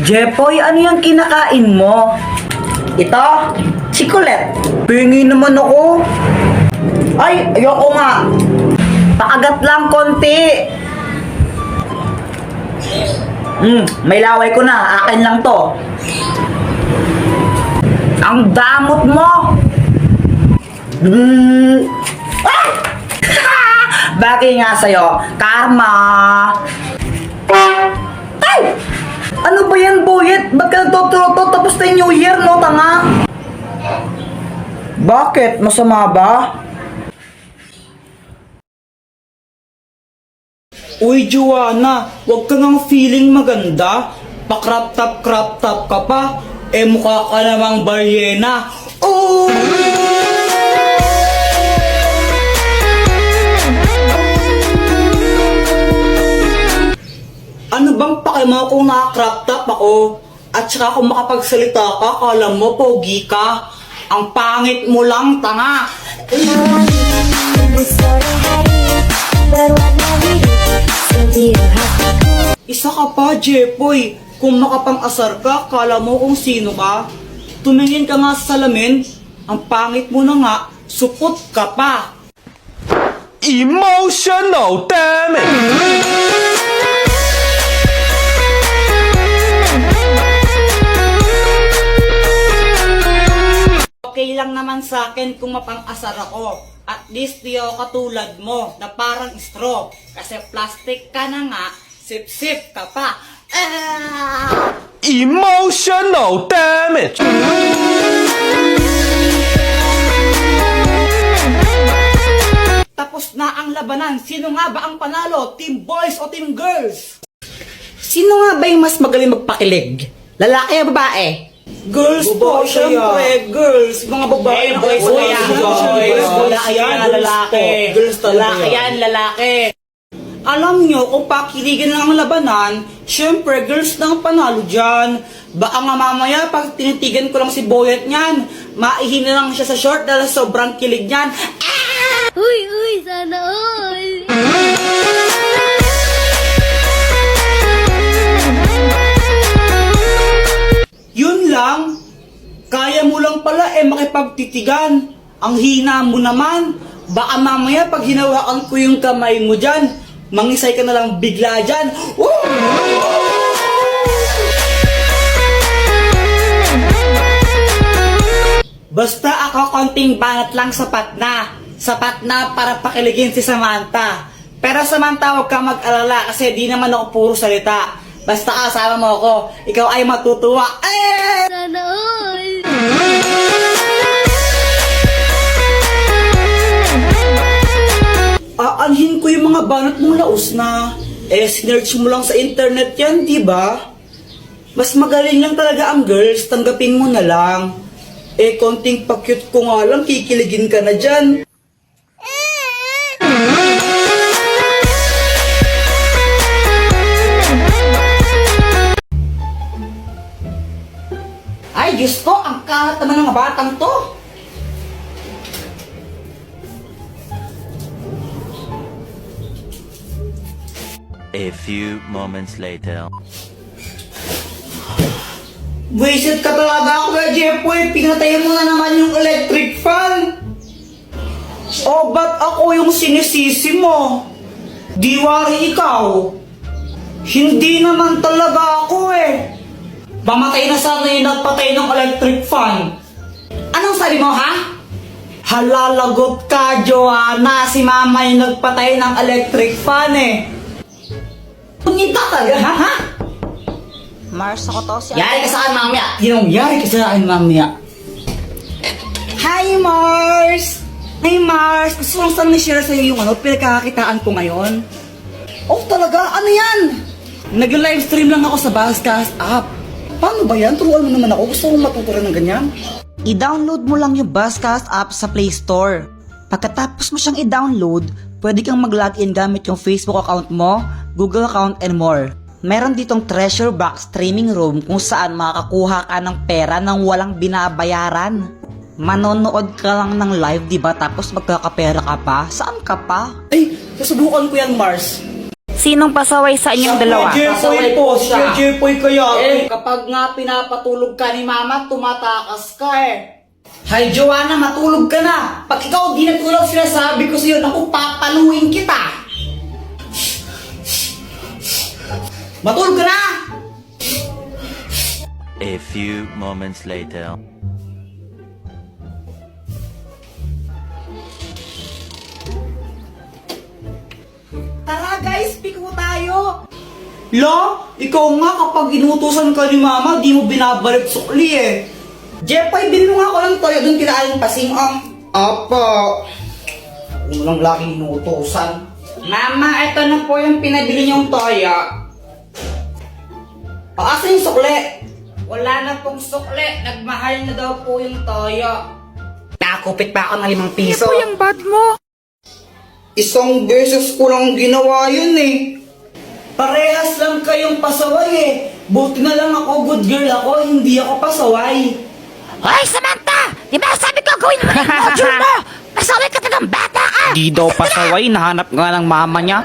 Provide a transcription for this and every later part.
Jepoy, ano yung kinakain mo? Ito? Chikolet. Pingi naman ako. Ay, ayoko nga. Paagat lang konti. May laway ko na. Akin lang to. Ang damot mo. Ah! Bagay nga sa'yo. Karma. Ay! Ano ba yan, Boyet? Ba't ka nagtututo tapos na yung New Year, no, tanga? Bakit? Masama ba? Uy, Joanna, wag ka ngang feeling maganda. Pa-crop top ka pa. Eh, mukha ka namang balyena. Oh! Ano bang pake mo kung naka-crop top ako? At saka kung makapagsalita ka, kala mo pogi ka. Ang pangit mo lang, tanga. Isa ka pa, Jepoy. Kung makapang-asar ka, kala mo kung sino ka. Tumingin ka nga sa salamin. Ang pangit mo na nga, supot ka pa. Emotional damage! Okay lang naman sa akin kung mapang-asar ako. At least di ako katulad mo na parang straw. Kasi plastic ka na nga, sip-sip ka pa. Ah! Emotional damage! Tapos na ang labanan. Sino nga ba ang panalo? Team boys o team girls? Sino nga ba yung mas magaling magpakilig? Lalaki o babae? Girls po, syempre, girls. Mga babae na boys. Lalaki yan, lalaki. Lalaki yan, lalaki. Alam nyo, kung pakiligan lang ang labanan, syempre, girls na ang panalo dyan. Baka nga mamaya, pag tinitigan ko lang si Boyet niyan, maihina lang siya sa short dahil sobrang kilig niyan. Uy, sana all! Yun lang. Kaya mo lang pala makipagtitigan. Ang hina mo naman. Baka mamaya pag hinawakan ko yung kamay mo dyan, mangisay ka na lang bigla dyan. Woo! Basta ako konting banat lang sapat na. Sapat na para pakiligin si Samantha. Pero Samantha, huwag ka mag-alala kasi di naman ako puro salita. Basta kasama mo ako, ikaw ay matutuwa. Sana all! Aanhin ko yung mga banat mong laos na. Sinerch mo lang sa internet yan, di ba? Mas magaling lang talaga ang girls, tanggapin mo na lang. Konting pa-cute ko nga lang, kikiligin ka na dyan. Ay, Diyos ko, ang kalat naman ng batang to. A few moments later. Wasted ka talaga ako kay Jepoy. Pinatay mo na naman yung electric fan. O, ba't ako yung sinisisi mo? Di wari ikaw. Hindi naman talaga ako Pamatay na sana yung nagpatay ng electric fan. Anong sabi mo, ha? Halalagot ka, Joanna. Si mama yung nagpatay ng electric fan Punita talaga, ha? Mars, ako to si Yari ka sa akin mamaya. Yari ka sa akin mamaya. Hi, Mars! Hi, Mars! Gusto kong saan na-share sa'yo yung pinagkakakitaan ko ngayon. Oh, talaga? Ano yan? Nag-livestream lang ako sa Buzzcast app. Paano ba yan? Turuan mo naman ako. Gusto kong matutunan ng ganyan. I-download mo lang yung Buzzcast app sa Play Store. Pagkatapos mo siyang i-download, pwede kang mag-login gamit yung Facebook account mo, Google account, and more. Meron ditong treasure box streaming room kung saan makakakuha ka ng pera nang walang binabayaran. Manonood ka lang ng live, diba? Tapos magkakapera ka pa? Saan ka pa? Ay, susubukan ko yan, Mars. Sinong pasaway sa inyong dalawa? Jepoy po, si Jepoy kaya. Kapag nga pinapatulog ka ni Mama, tumatakas ka eh. Hay Joanna, matulog ka na. Pag ikaw di natulog, sinasabi ko sa'yo, naku, papaluin kita. Matulog ka na! A few moments later. Tara guys, piko tayo. La, ikaw nga kapag inutusan ka ni Mama, di mo binabalik sukli eh. Jepoy, bilhin mo nga ako ng toyo doon kila Aling Pasing. Opo. Kung lang laki inutusan. Mama, ito na po yung pinabili niyong toyo. Asan yung sukli? Wala na pong sukli. Nagmahal na daw po yung toyo. Nakakupit pa ako ng 5 piso. Ano yung bad mo? Isang beses ko lang ginawa yun eh. Parehas lang kayong pasaway eh. Buti na lang ako, good girl ako, hindi ako pasaway. Hoy, Samantha! Di ba sabi ko gawin mo yung module mo? Pasaway ka talagang bata ka! Di daw pasaway, nahanap nga ng mama niya.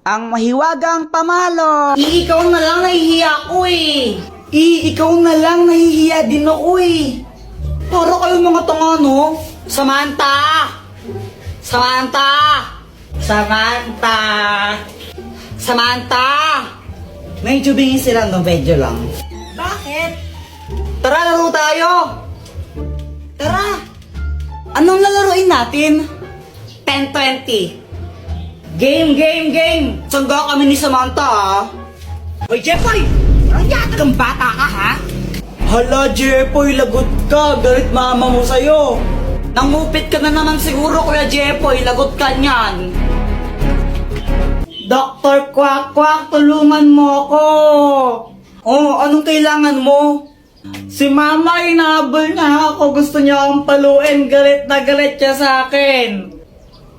Ang mahiwagang pamalo. Ikaw na lang nahihiya ako eh. Ikaw na lang nahihiya din ako eh. Para kayong mga tanga no? Samantha! Samantha! Samantha! Samantha! Medyo bingin sila no, medyo lang. Bakit? Tara, laro tayo! Tara! Anong lalaroin natin? 10-20. Game! Sangga kami ni Samantha ah. Hoy, Jepoy! Ang yata kang bata ka ha? Hala, Jepoy, lagot ka. Galit mama mo sa'yo. Nangupit ka na naman siguro, Kuya Jepoy. Lagot ka niyan. Dr. Quack Quack, tulungan mo ako. Oh, anong kailangan mo? Si Mama, inahabol niya ako. Gusto niya akong paluin. Galit na galit siya sa akin.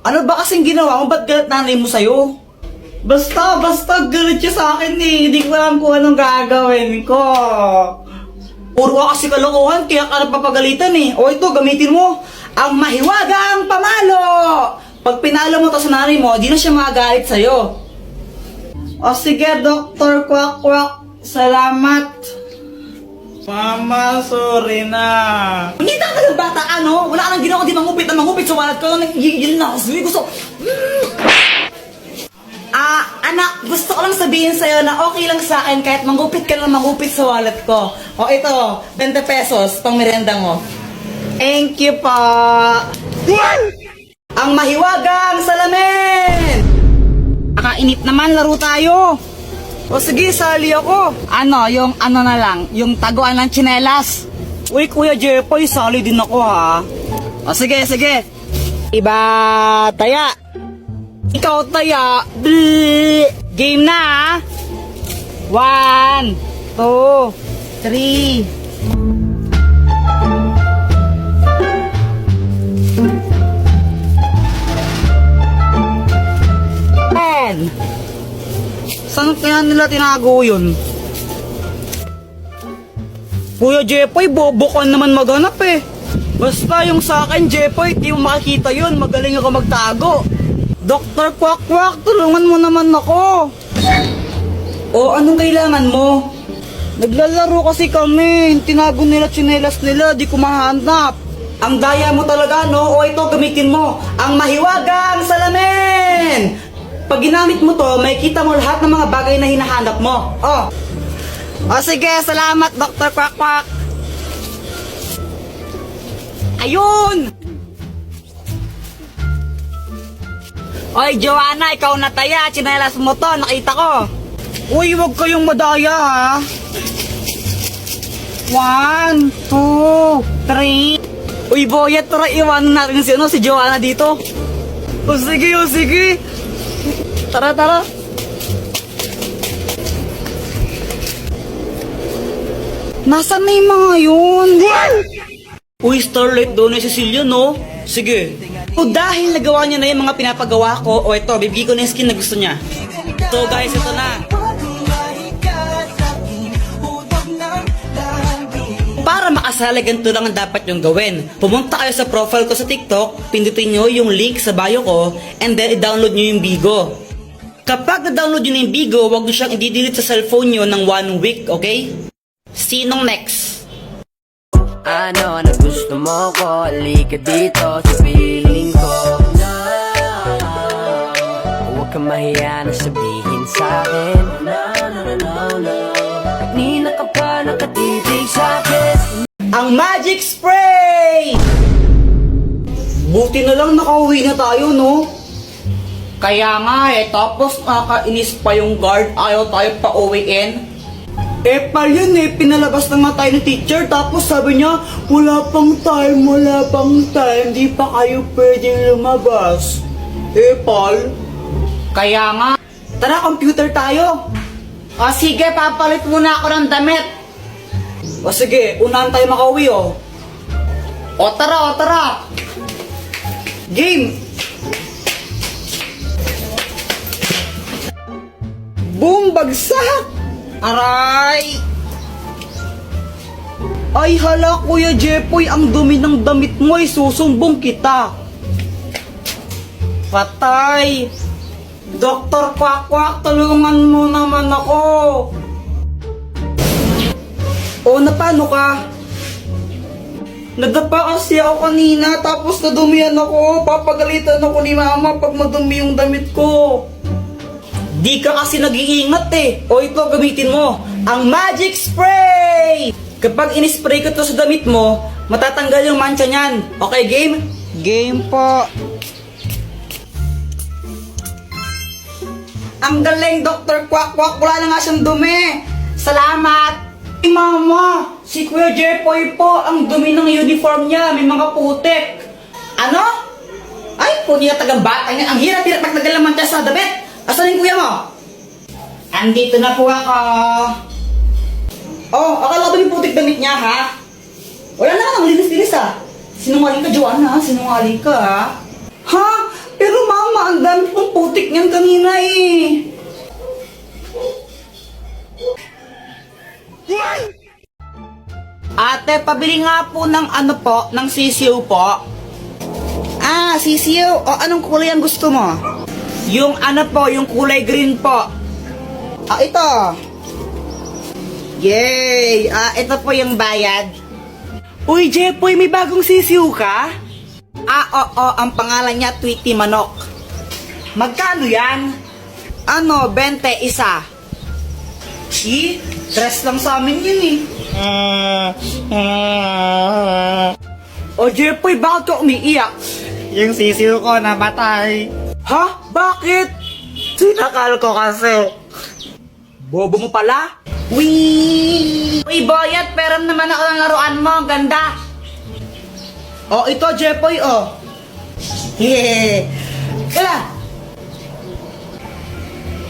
Ano ba kasing ginawa mo? Ba't galit nanay mo sa'yo? Basta galit siya sa akin eh. Hindi ko alam kung anong gagawin ko. Puro ka kasi kalokohan, kaya ka napapagalitan eh. O ito, gamitin mo ang mahiwagang pamalo. Pag pinalo mo to sa nanay mo, di na siya magagalit sa'yo. O sige, Dr. Quack Quack. Salamat. Mama, sorry na. Hindi ka talagang bata ka, no? Wala ka nang ginawa, di mangupit sa wallet ko. Nagigil na ako sa'yo. Gusto... anak, gusto ko lang sabihin sa'yo na okay lang sa akin kahit mangupit ka lang mangupit sa wallet ko. O ito, 20 pesos, pang merenda mo. Thank you po. Ang mahiwagang salamin! Nakainip naman, laro tayo. O sige, sali ako. Ano, yung ano na lang, yung taguan ng tsinelas. Uy, Kuya Jepoy, sali din ako ha. O sige. Iba, taya. Ikaw taya. Game na ha. 1, 2, 3. Saan kaya nila tinago yun? Kuya Jepoy, bobo ka naman maghanap eh. Basta yung sa akin, Jepoy, di mo makikita yun. Magaling ako magtago. Dr. Quack Quack, tulungan mo naman ako. O, anong kailangan mo? Naglalaro kasi kami. Tinago nila tsinelas nila, di ko mahanap. Ang daya mo talaga, no? O ito, gamitin mo. Ang mahiwagang salamin! Pag ginamit mo to, may kita mo lahat ng mga bagay na hinahanap mo. Oh. O sige, salamat Dr. Quack Quack. Ayun! Oy, Joanna, ikaw na taya. Tsinelas mo to, nakita ko. Uy, wag kayong madaya ha. 1, 2, 3. Uy, Boyet, tara iwanan natin si Joanna dito. O sige. Tara. Nasaan na yung mga yun? Uy, Starlight doon ni Cecilia, no? Sige. O dahil nagawa niya na yung mga pinapagawa ko, o ito, bibigay ko na yung skin na gusto niya. So guys, ito na. Para kasali, ganito lang ang dapat yung gawin. Pumunta kayo sa profile ko sa TikTok, pindutin nyo yung link sa bio ko, and then i-download nyo yung Bigo. Kapag na-download nyo na yung Bigo, huwag nyo siyang i-delete sa cellphone nyo ng 1 week, okay? Sinong next? Ano na gusto mo ko, halika dito sa piling ko na huwag kang mahiya na sabihin sa'kin Kanina ka pa nakatitig sa'kin Ang Magic Spray! Buti na lang nakauwi na tayo, no? Kaya nga tapos nakakainis pa yung guard, ayaw tayo pa uwiin. Pa yun pinalabas na nga tayo ng teacher, tapos sabi niya, wala pang time, di pa kayo pwedeng lumabas. Paul? Kaya nga. Tara, computer tayo. Sige, papalit muna ako ng damit. Sige, unahan tayo makauwi, O tara. Game! Boom! Bagsak! Aray! Ay hala, Kuya Jepoy, ang dumi ng damit mo, susumbong kita. Patay! Dr. Quack, tulungan mo naman ako. Paano ka? Nadapa kasi ako kanina, tapos nadumihan ako. Papagalitan ako ni mama pag madumi yung damit ko. Di ka kasi nag-iingat ito, gamitin mo. Ang Magic Spray! Kapag in-spray ko to sa damit mo, matatanggal yung mancha niyan. Okay, game? Game po. Ang galing, Dr. Quack. Wala na nga siyang dumi. Salamat. Mama, si Kuya Jepoy po, ang dumi ng uniform niya, may mga putik. Ano? Ay, po niya tagang bata niya. Ang hirap-hirap magtagal naman siya sa damit. Asan yung kuya mo? Andito na po ako. Akala ba yung putik damit niya, ha? Wala na, ang linis-linis, Sinungaling ka, Joanna, sinungaling ka, Ha? Pero mama, ang dami pong putik niyan kanina, Ate, pabili nga po ng ng sisiw po. Sisiw. Anong kulay ang gusto mo? Yung yung kulay green po. Ito. Yay! Ito po yung bayad. Uy, Jepoy, may bagong sisiw ka? Oo, ang pangalan niya Tweety Manok. Magkano yan? 20 isa. Stress lang sa amin yun Jepoy, bakit ka umiiyak? Yung sisiw ko namatay. Ha? Bakit? Sinakal ko kasi. Bobo mo pala? Uy, Boyat, peram naman ako ng laruan mo. Ang ganda. Ito, Jepoy, Yeah.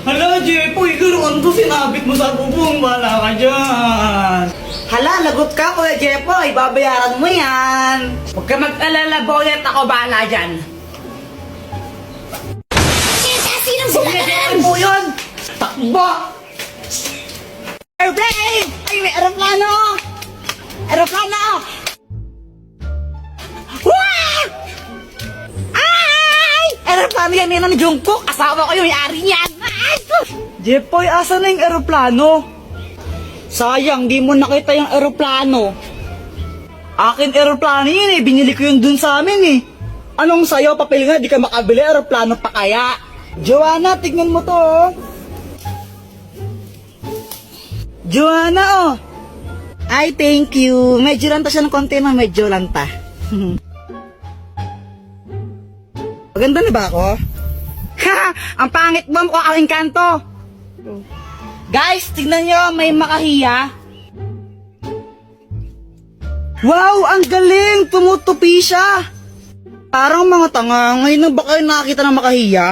Hala, Jepoy, laruan ko, sinabit mo sa bubong. Wala ka dyan. Hala, lagot ka, Kuya Jepoy. Babayaran mo yan. Huwag ka mag-alala, Boyat. Ako bahala dyan. Sinong Kuya Jepoy po yun. Takbo! Airplane! Ay, may aeroplano! Aeroplano! Wah! Ay! Aeroplano yan ng Jungkook. Asawa ko yung may-ari niyan. Jepoy, asa na yung aeroplano? Sayang, di mo nakita yung aeroplano. Akin aeroplano yun binili ko yun dun sa amin Anong sayo, papel nga, di ka makabili, aeroplano pa kaya? Joanna, tignan mo to Joanna, Ay, thank you. Medyo lang siya ng konti na, medyo lang Maganda na ba ako? Ha! Ang pangit mo, mukha kang engkanto. Guys, tignan nyo, may makahiya. Wow, ang galing! Tumutupi siya. Parang mga tanga, ngayon na ba kayo nakakita ng makahiya?